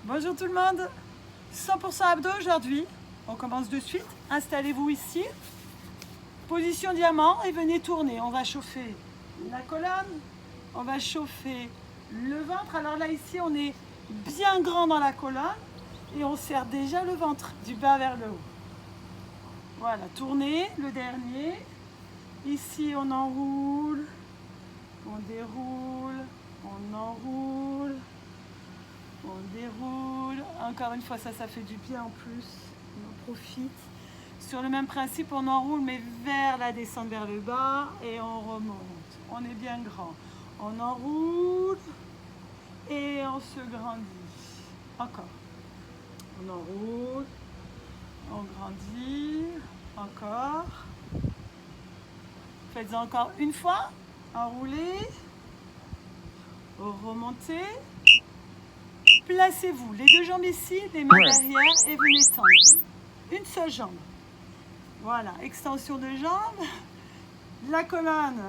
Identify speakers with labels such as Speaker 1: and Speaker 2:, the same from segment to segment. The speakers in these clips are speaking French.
Speaker 1: Bonjour tout le monde, 100% abdos aujourd'hui. On commence de suite. Installez-vous ici. Position diamant et venez tourner. On va chauffer la colonne, on va chauffer le ventre. Alors là ici on est bien grand dans la colonne et on serre déjà le ventre du bas vers le haut. Voilà, tournez le dernier. Ici on enroule, on déroule, on enroule. On déroule, encore une fois ça fait du bien en plus, on en profite. Sur le même principe on enroule mais vers la descente vers le bas et on remonte, on est bien grand. On enroule et on se grandit, encore. On enroule, on grandit, encore. Faites encore une fois, enroulez, remontez. Placez-vous, les deux jambes ici, les mains derrière et venez tendre. Une seule jambe. Voilà, extension de jambes. La colonne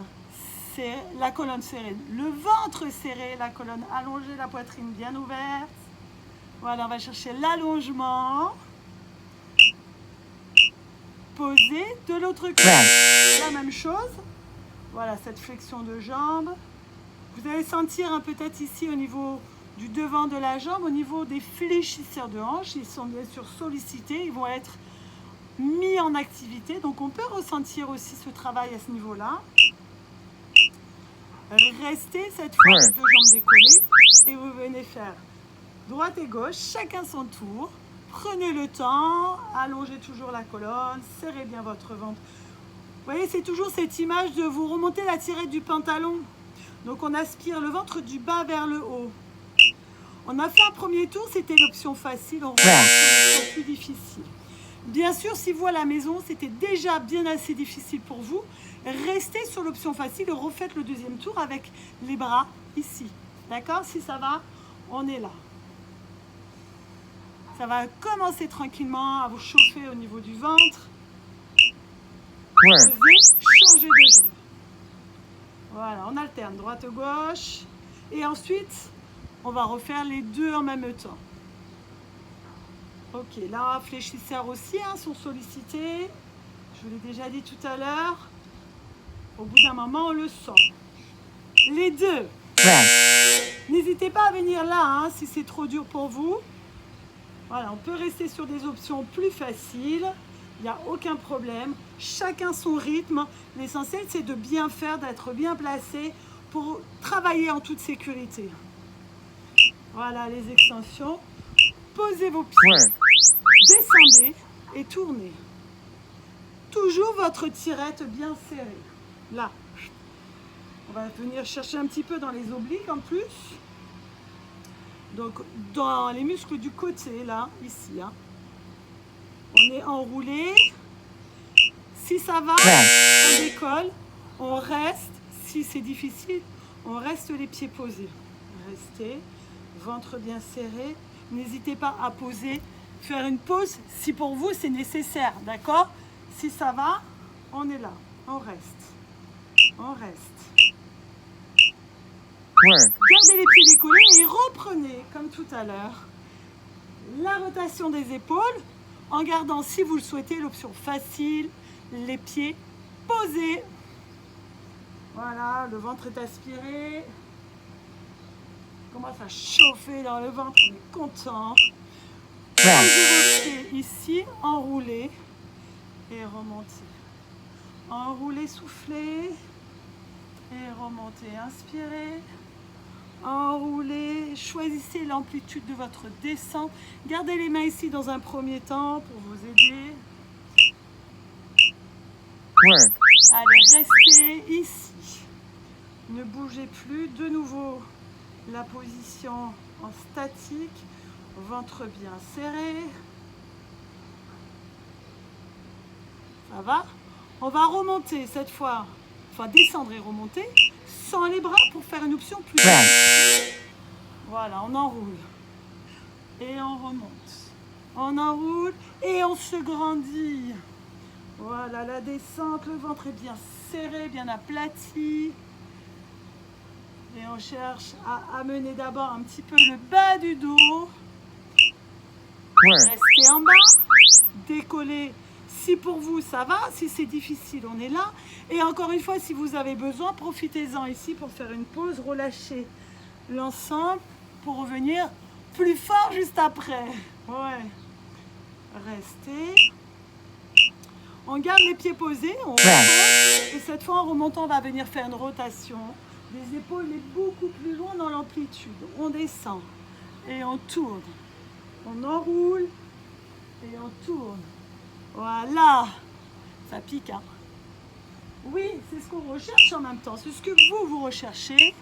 Speaker 1: serrée, le ventre serré, la colonne allongée, la poitrine bien ouverte. Voilà, on va chercher l'allongement. Posez de l'autre côté. La même chose. Voilà, cette flexion de jambes. Vous allez sentir peut-être ici au niveau du devant de la jambe, au niveau des fléchisseurs de hanches, ils sont bien sûr sollicités, ils vont être mis en activité, donc on peut ressentir aussi ce travail à ce niveau-là. Restez cette fois les deux jambes décollées et vous venez faire droite et gauche, chacun son tour. Prenez le temps, allongez toujours la colonne, serrez bien votre ventre. Vous voyez, c'est toujours cette image de vous remonter la tirette du pantalon. Donc on aspire le ventre du bas vers le haut. On a fait un premier tour, c'était l'option facile, on remonte sur l'option plus difficile. Bien sûr, si vous à la maison, c'était déjà bien assez difficile pour vous, restez sur l'option facile et refaites le deuxième tour avec les bras ici. D'accord? Si ça va, on est là. Ça va commencer tranquillement à vous chauffer au niveau du ventre. Posez, changez de jambe. Voilà, on alterne droite-gauche et ensuite on va refaire les deux en même temps. Ok, là, fléchisseurs aussi sont sollicités. Je vous l'ai déjà dit tout à l'heure. Au bout d'un moment, on le sent. Les deux. N'hésitez pas à venir là si c'est trop dur pour vous. Voilà, on peut rester sur des options plus faciles. Il n'y a aucun problème. Chacun son rythme. L'essentiel, c'est de bien faire, d'être bien placé pour travailler en toute sécurité. Voilà les extensions. Posez vos pieds, descendez et tournez. Toujours votre tirette bien serrée. Là, on va venir chercher un petit peu dans les obliques en plus. Donc dans les muscles du côté, là, ici. On est enroulé. Si ça va, on décolle. On reste. Si c'est difficile, on reste les pieds posés. Restez. Ventre bien serré. N'hésitez pas à poser, faire une pause si pour vous c'est nécessaire, d'accord? Si ça va, on est là, on reste. On reste. Gardez les pieds décollés et reprenez, comme tout à l'heure, la rotation des épaules en gardant, si vous le souhaitez, l'option facile, les pieds posés. Voilà, le ventre est aspiré. Commence à chauffer dans le ventre, on est content. Posez ici, enroulez et remontez. Enroulez, soufflez et remontez. Inspirez, enroulez, choisissez l'amplitude de votre descente. Gardez les mains ici dans un premier temps pour vous aider. Allez, restez ici. Ne bougez plus. De nouveau, la position en statique, ventre bien serré. Ça va? On va remonter cette fois, enfin descendre et remonter, sans les bras pour faire une option plus facile. Voilà, on enroule. Et on remonte. On enroule et on se grandit. Voilà, la descente, le ventre est bien serré, bien aplati. Et on cherche à amener d'abord un petit peu le bas du dos Restez en bas. Décollez. Si pour vous ça va, si c'est difficile, on est là. Et encore une fois, si vous avez besoin, profitez-en ici pour faire une pause, relâchez l'ensemble pour revenir plus fort juste après. Ouais. Restez. On garde les pieds posés, on remonte, et cette fois en remontant, on va venir faire une rotation des épaules, mais beaucoup plus loin dans l'amplitude. On descend et on tourne. On enroule et on tourne. Voilà. Ça pique, hein? Oui, c'est ce qu'on recherche en même temps. C'est ce que vous recherchez.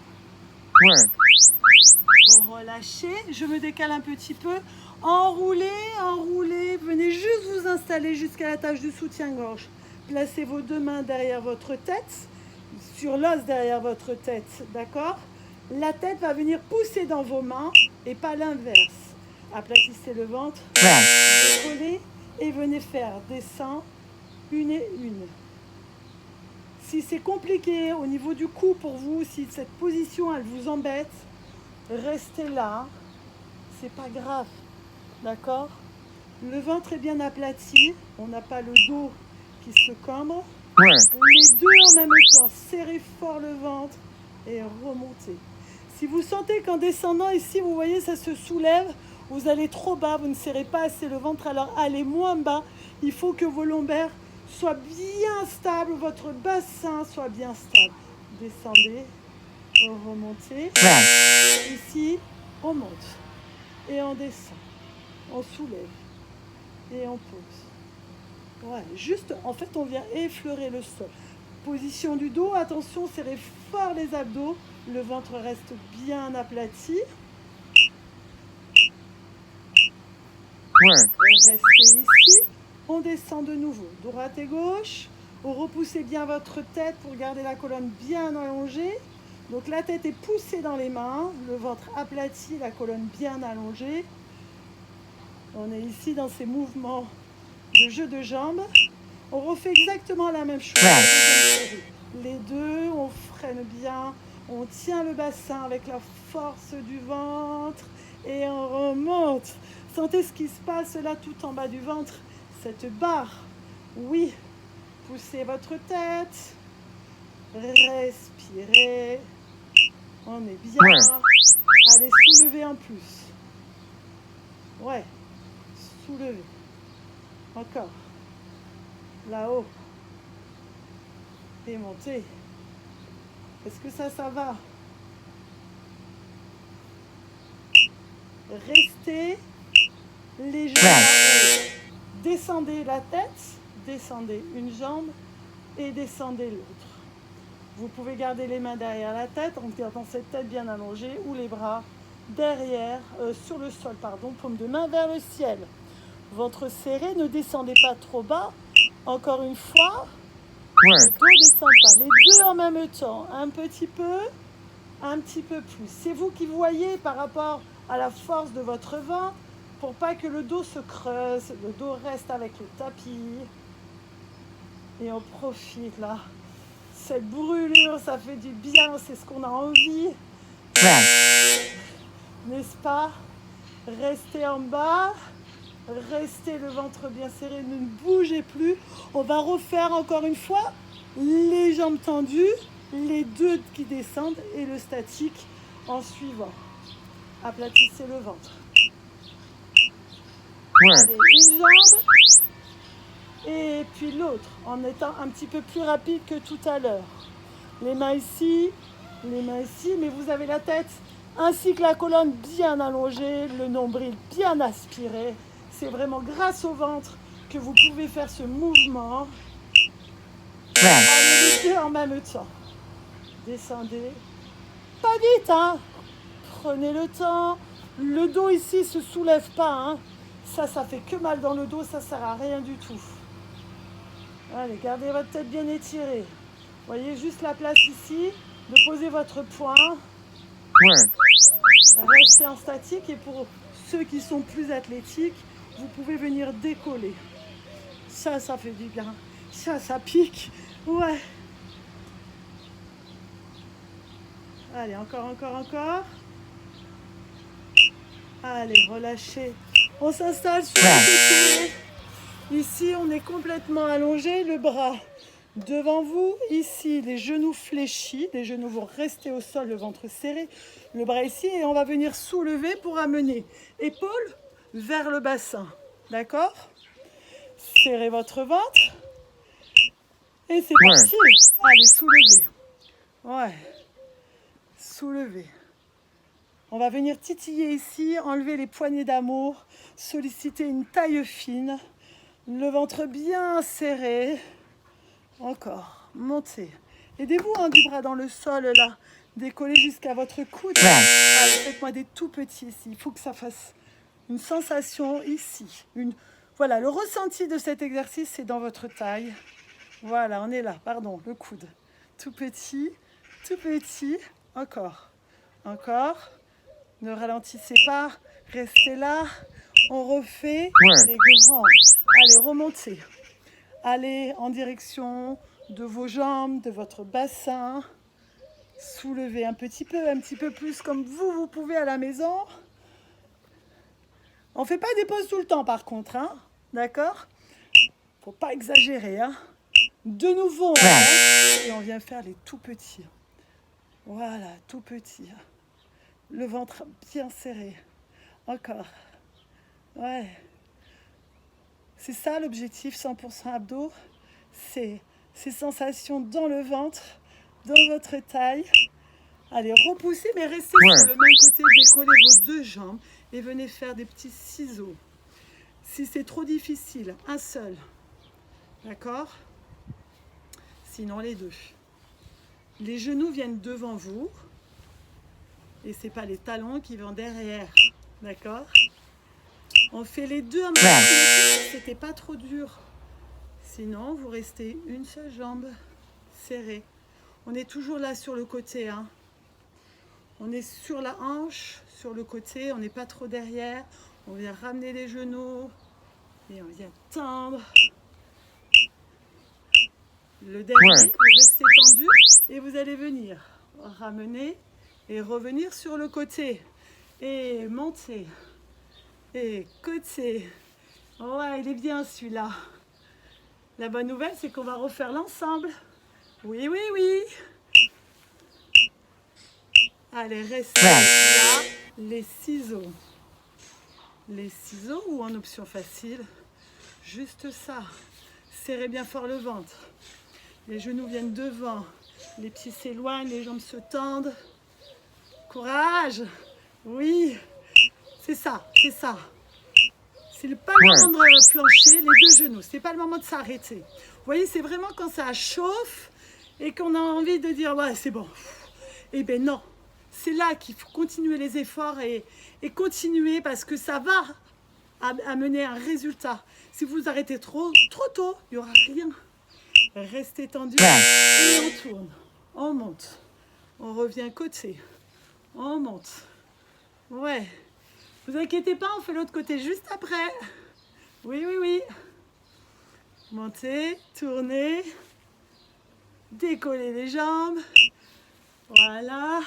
Speaker 1: Relâchez. Je me décale un petit peu. Enroulez, enroulez. Venez juste vous installer jusqu'à la tâche du soutien-gorge. Placez vos deux mains derrière votre tête, sur l'os derrière votre tête, d'accord? La tête va venir pousser dans vos mains et pas l'inverse. Aplatissez le ventre, décollez et venez faire descend, une et une. Si c'est compliqué au niveau du cou pour vous, si cette position elle vous embête, restez là, c'est pas grave, d'accord? Le ventre est bien aplati, on n'a pas le dos qui se cambre. Les deux en même temps, serrez fort le ventre et remontez. Si vous sentez qu'en descendant ici, vous voyez, ça se soulève, vous allez trop bas, vous ne serrez pas assez le ventre, alors allez moins bas. Il faut que vos lombaires soient bien stables, votre bassin soit bien stable. Descendez, remontez. Ici, on monte et on descend. On soulève et on pose. Ouais, juste, en fait, on vient effleurer le sol. Position du dos, attention, serrez fort les abdos. Le ventre reste bien aplati. Restez ici. On descend de nouveau. Droite et gauche. Vous repoussez bien votre tête pour garder la colonne bien allongée. Donc la tête est poussée dans les mains. Le ventre aplati, la colonne bien allongée. On est ici dans ces mouvements de jeu de jambes. On refait exactement la même chose. Les deux, on freine bien. On tient le bassin avec la force du ventre et on remonte. Sentez ce qui se passe là tout en bas du ventre, cette barre. Oui, poussez votre tête, respirez. On est bien. Allez, soulevez en plus. Ouais, soulevez. Encore. Là-haut. Et montez. Est-ce que ça va? Restez les jambes là-haut. Descendez la tête, descendez une jambe et descendez l'autre. Vous pouvez garder les mains derrière la tête en gardant cette tête bien allongée ou les bras derrière, sur le sol, pardon, paume de main vers le ciel. Ventre serré, ne descendez pas trop bas. Encore une fois, le dos ne descend pas. Les deux en même temps, un petit peu plus. C'est vous qui voyez par rapport à la force de votre ventre pour pas que le dos se creuse. Le dos reste avec le tapis. Et on profite là. Cette brûlure, ça fait du bien, c'est ce qu'on a envie. N'est-ce pas? Restez en bas. Restez le ventre bien serré, ne bougez plus. On va refaire encore une fois les jambes tendues, les deux qui descendent et le statique en suivant. Aplatissez le ventre. Allez, une jambe et puis l'autre en étant un petit peu plus rapide que tout à l'heure. Les mains ici, mais vous avez la tête ainsi que la colonne bien allongée, le nombril bien aspiré. C'est vraiment grâce au ventre que vous pouvez faire ce mouvement. Allez, les deux en même temps. Descendez. Pas vite, hein. Prenez le temps. Le dos ici ne se soulève pas, hein. Ça fait que mal dans le dos, ça sert à rien du tout. Allez, gardez votre tête bien étirée. Voyez juste la place ici, de poser votre poing. Restez en statique et pour ceux qui sont plus athlétiques, vous pouvez venir décoller. Ça fait du bien. Ça pique. Ouais. Allez, encore. Allez, relâchez On s'installe sur le côté. Ici, on est complètement allongé, le bras devant vous. Ici, les genoux fléchis. Les genoux vont rester au sol, le ventre serré. Le bras ici. Et on va venir soulever pour amener épaules vers le bassin. D'accord? Serrez votre ventre. Et c'est parti. Allez, soulevez. Ouais. Soulevez. On va venir titiller ici, enlever les poignées d'amour, solliciter une taille fine, le ventre bien serré. Encore, montez. Aidez-vous du bras dans le sol là, décollez jusqu'à votre coude. Allez, faites-moi des tout petits ici. Il faut que ça fasse une sensation ici. Voilà, le ressenti de cet exercice, c'est dans votre taille. Voilà, on est là, pardon, le coude. Tout petit, encore, encore. Ne ralentissez pas, restez là. On refait les grands. Allez, remontez. Allez en direction de vos jambes, de votre bassin. Soulevez un petit peu plus comme vous pouvez à la maison. On ne fait pas des pauses tout le temps par contre, hein, d'accord? Faut pas exagérer, hein. De nouveau, on reste et on vient faire les tout petits. Voilà, tout petit. Le ventre bien serré. Encore. Ouais. C'est ça l'objectif 100% abdos. C'est ces sensations dans le ventre, dans votre taille. Allez, repoussez, mais restez sur le même côté. Décollez vos deux jambes et venez faire des petits ciseaux. Si c'est trop difficile, un seul. D'accord? Sinon, les deux. Les genoux viennent devant vous. Et ce n'est pas les talons qui vont derrière. D'accord? On fait les deux à moment. C'était pas trop dur. Sinon, vous restez une seule jambe serrée. On est toujours là sur le côté. Hein. On est sur la hanche, sur le côté. On n'est pas trop derrière. On vient ramener les genoux. Et on vient tendre. Le dernier, vous restez tendu. Et vous allez venir ramener et revenir sur le côté. Et monter. Et côté. Ouais, il est bien celui-là. La bonne nouvelle, c'est qu'on va refaire l'ensemble. Oui, oui, oui. Allez, restez là. Les ciseaux. Les ciseaux ou en option facile, juste ça. Serrez bien fort le ventre. Les genoux viennent devant. Les pieds s'éloignent, les jambes se tendent. Courage. Oui. C'est ça, c'est ça. C'est pas le moment de flancher, les deux genoux. C'est pas le moment de s'arrêter. Vous voyez, c'est vraiment quand ça chauffe et qu'on a envie de dire, ouais, c'est bon. Eh bien non. C'est là qu'il faut continuer les efforts et continuer parce que ça va amener un résultat. Si vous arrêtez trop tôt, il n'y aura rien. Restez tendu et on tourne. On monte. On revient côté. On monte. Ouais. Vous inquiétez pas, on fait l'autre côté juste après. Oui, oui, oui. Montez, tournez. Décollez les jambes. Voilà.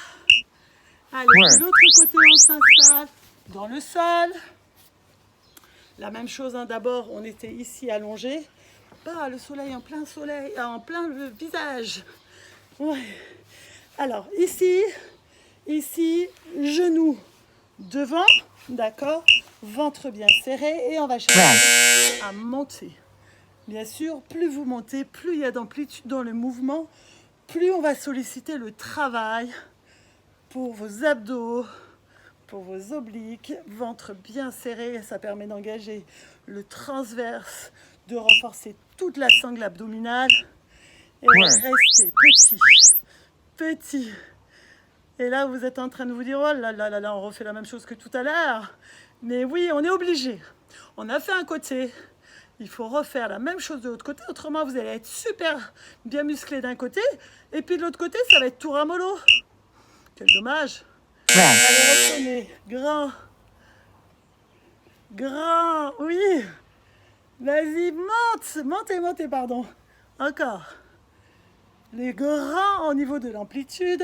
Speaker 1: Allez, de l'autre côté, on s'installe dans le sol. La même chose, hein, d'abord, on était ici allongé. Le soleil, en plein le visage. Ouais. Alors, ici, genoux devant, d'accord, ventre bien serré et on va chercher à monter. Bien sûr, plus vous montez, plus il y a d'amplitude dans le mouvement, plus on va solliciter le travail pour vos abdos, pour vos obliques, ventre bien serré, ça permet d'engager le transverse, de renforcer toute la sangle abdominale et restez petit. Et là, vous êtes en train de vous dire, oh là là là là, on refait la même chose que tout à l'heure. Mais oui, on est obligé. On a fait un côté, il faut refaire la même chose de l'autre côté, autrement vous allez être super bien musclé d'un côté, et puis de l'autre côté, ça va être tout ramollo. Quel dommage. Allez, reprenez. Grand, oui. Vas-y, montez, pardon. Encore. Les grands au niveau de l'amplitude.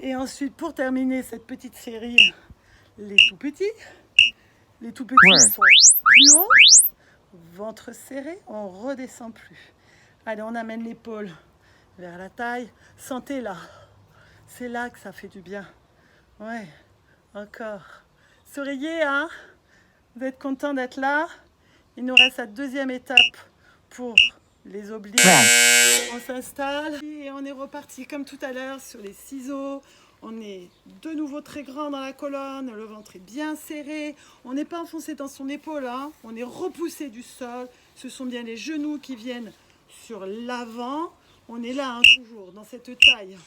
Speaker 1: Et ensuite, pour terminer cette petite série, les tout petits. Les tout petits sont plus hauts. Ventre serré, on redescend plus. Allez, on amène l'épaule vers la taille. Sentez là. C'est là que ça fait du bien. Ouais, encore. Souriez, hein? Vous êtes content d'être là? Il nous reste la deuxième étape pour les obliques. On s'installe et on est reparti comme tout à l'heure sur les ciseaux. On est de nouveau très grand dans la colonne, le ventre est bien serré. On n'est pas enfoncé dans son épaule, hein. On est repoussé du sol. Ce sont bien les genoux qui viennent sur l'avant. On est là, hein, toujours dans cette taille.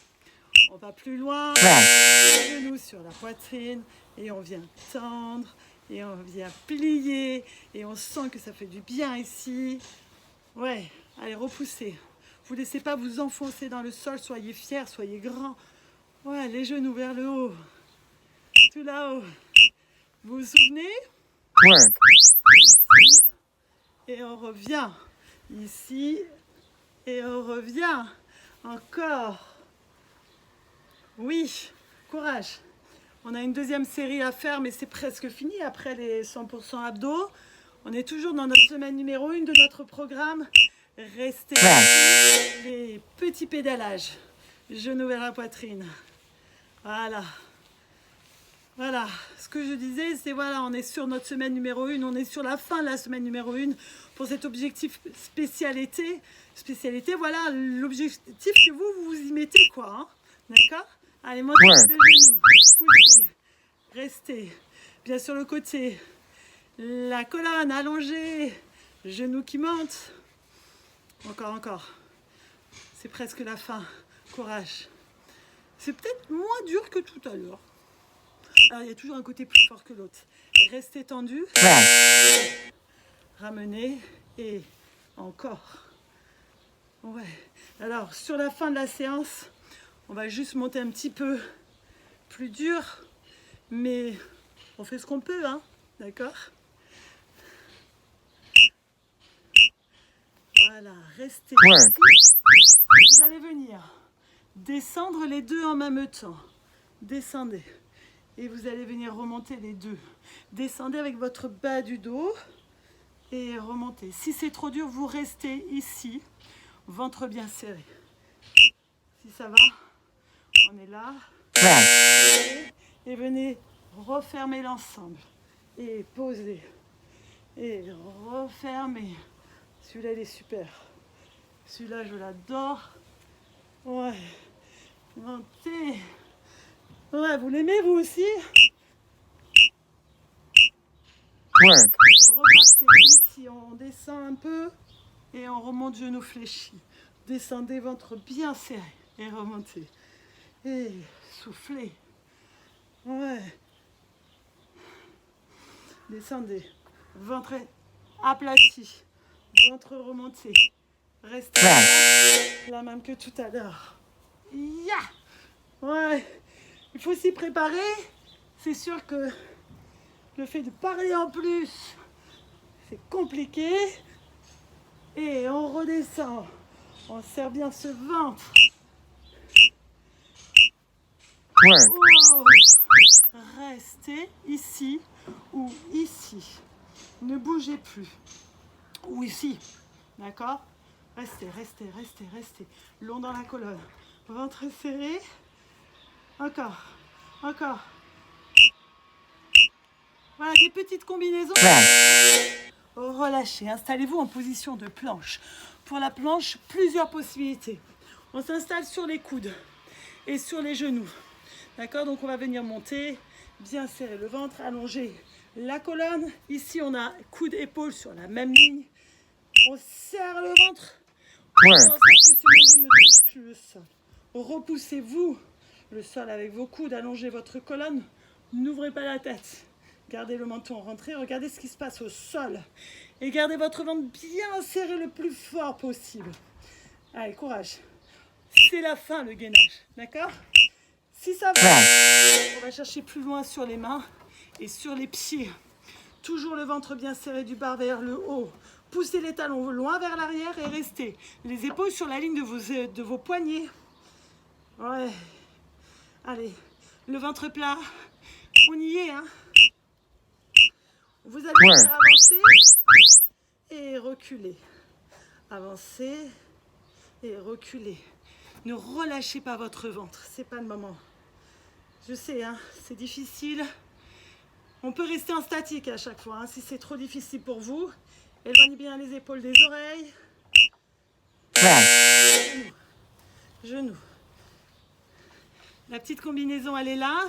Speaker 1: On va plus loin, les genoux sur la poitrine et on vient tendre et on vient plier et on sent que ça fait du bien ici. Ouais, allez, repoussez. Vous ne laissez pas vous enfoncer dans le sol, soyez fiers, soyez grands. Ouais, les genoux vers le haut, tout là-haut. Vous vous souvenez? Ici, et on revient. Ici, et on revient. Encore. Oui, courage. On a une deuxième série à faire, mais c'est presque fini après les 100% abdos. On est toujours dans notre semaine numéro 1 de notre programme. Restez les petits pédalages. Genoux vers la poitrine. Voilà. Voilà. Ce que je disais, c'est voilà, on est sur notre semaine numéro 1. On est sur la fin de la semaine numéro 1 pour cet objectif spécialité. Voilà l'objectif que vous y mettez, quoi. Hein. D'accord? Allez, montez les genoux. Poussez. Restez. Bien sur le côté. La colonne allongée. Genoux qui montent. Encore. C'est presque la fin. Courage. C'est peut-être moins dur que tout à l'heure. Alors, il y a toujours un côté plus fort que l'autre. Restez tendu. Ramenez. Et encore. Ouais. Alors, sur la fin de la séance, on va juste monter un petit peu plus dur. Mais on fait ce qu'on peut, hein. D'accord? Voilà. Restez ici. Vous allez venir descendre les deux en même temps. Descendez. Et vous allez venir remonter les deux. Descendez avec votre bas du dos et remontez. Si c'est trop dur, vous restez ici, ventre bien serré. Si ça va, on est là. Et venez refermer l'ensemble. Et posez. Et refermez. Celui-là, il est super. Celui-là, je l'adore. Ouais. Montez. Ouais, vous l'aimez vous aussi? Et repartez ici, on descend un peu et on remonte genoux fléchis. Descendez, ventre bien serré et remontez. Et soufflez. Ouais. Descendez. Ventre aplati. Ventre remonté. Restez là, la même que tout à l'heure. Ya! Ouais. Il faut s'y préparer. C'est sûr que le fait de parler en plus, c'est compliqué. Et on redescend. On serre bien ce ventre. Oh. Restez ici ou ici. Ne bougez plus. Ou ici. D'accord? Restez. Long dans la colonne. Ventre serré. Encore. Voilà, des petites combinaisons. Relâchez. Installez-vous en position de planche. Pour la planche, plusieurs possibilités. On s'installe sur les coudes et sur les genoux. D'accord? Donc on va venir monter, bien serrer le ventre, allonger la colonne. Ici, on a coude épaule sur la même ligne. On serre le ventre. On fait en sorte que ce nombril ne touche plus le sol. Repoussez-vous le sol avec vos coudes, allongez votre colonne. N'ouvrez pas la tête. Gardez le menton rentré. Regardez ce qui se passe au sol. Et gardez votre ventre bien serré le plus fort possible. Allez, courage. C'est la fin, le gainage. D'accord? Si ça va, on va chercher plus loin sur les mains et sur les pieds. Toujours le ventre bien serré du bas vers le haut. Poussez les talons loin vers l'arrière et restez. Les épaules sur la ligne de vos poignets. Ouais. Allez, le ventre plat. On y est, hein? Avancez et reculez. Avancez et reculez. Ne relâchez pas votre ventre, c'est pas le moment. Je sais, hein, c'est difficile. On peut rester en statique à chaque fois, hein, si c'est trop difficile pour vous. Éloignez bien les épaules des oreilles. Genoux. Genoux. La petite combinaison, elle est là.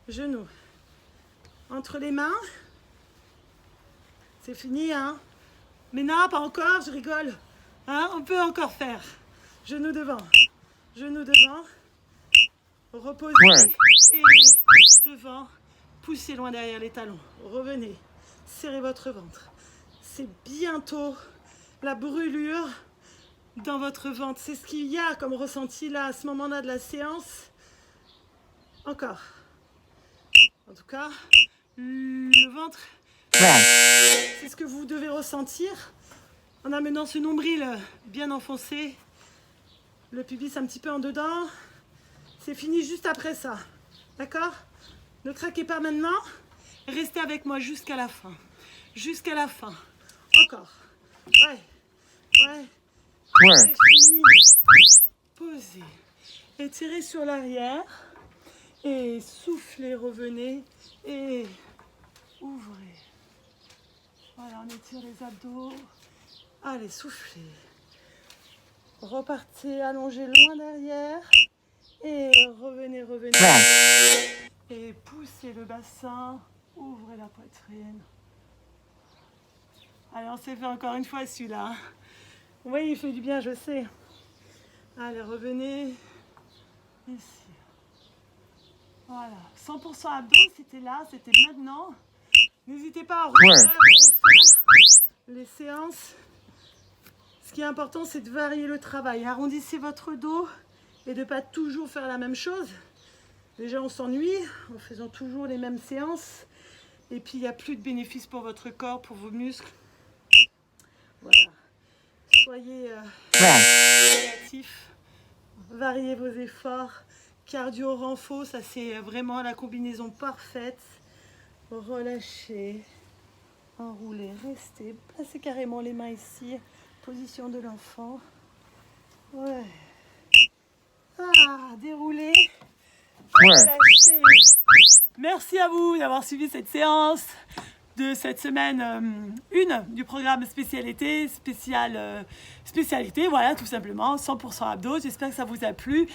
Speaker 1: Genoux. Entre les mains. C'est fini, hein? Mais non, pas encore, je rigole. Hein? On peut encore faire. Genoux devant. Genoux devant. Reposez. Et devant. Poussez loin derrière les talons. Revenez. Serrez votre ventre. C'est bientôt la brûlure dans votre ventre. C'est ce qu'il y a comme ressenti là, à ce moment-là de la séance. Encore. En tout cas, le ventre, c'est ce que vous devez ressentir en amenant ce nombril bien enfoncé, le pubis un petit peu en dedans. C'est fini juste après ça. D'accord? Ne craquez pas maintenant. Restez avec moi jusqu'à la fin. Jusqu'à la fin. Encore. Ouais. C'est fini. Posez. Étirez sur l'arrière. Et soufflez, revenez. Et ouvrez. Voilà, on étire les abdos. Allez, soufflez. Repartez, allongez loin derrière. Et revenez. Et poussez le bassin. Ouvrez la poitrine. Allez, on s'est fait encore une fois celui-là. Oui, il fait du bien, je sais. Allez, revenez. Ici. Voilà. 100% abdos, c'était là, c'était maintenant. N'hésitez pas à refaire les séances. Ce qui est important, c'est de varier le travail. Arrondissez votre dos et de ne pas toujours faire la même chose. Déjà, on s'ennuie en faisant toujours les mêmes séances. Et puis, il n'y a plus de bénéfices pour votre corps, pour vos muscles. Voilà. Soyez créatifs. Variez vos efforts. Cardio renfo, ça c'est vraiment la combinaison parfaite. Relâchez. Enroulez. Restez. Placez carrément les mains ici. Position de l'enfant. Ouais. Déroulez. Relâchez. Merci à vous d'avoir suivi cette séance de cette semaine 1 du programme spécialité, voilà, tout simplement, 100% abdos. J'espère que ça vous a plu.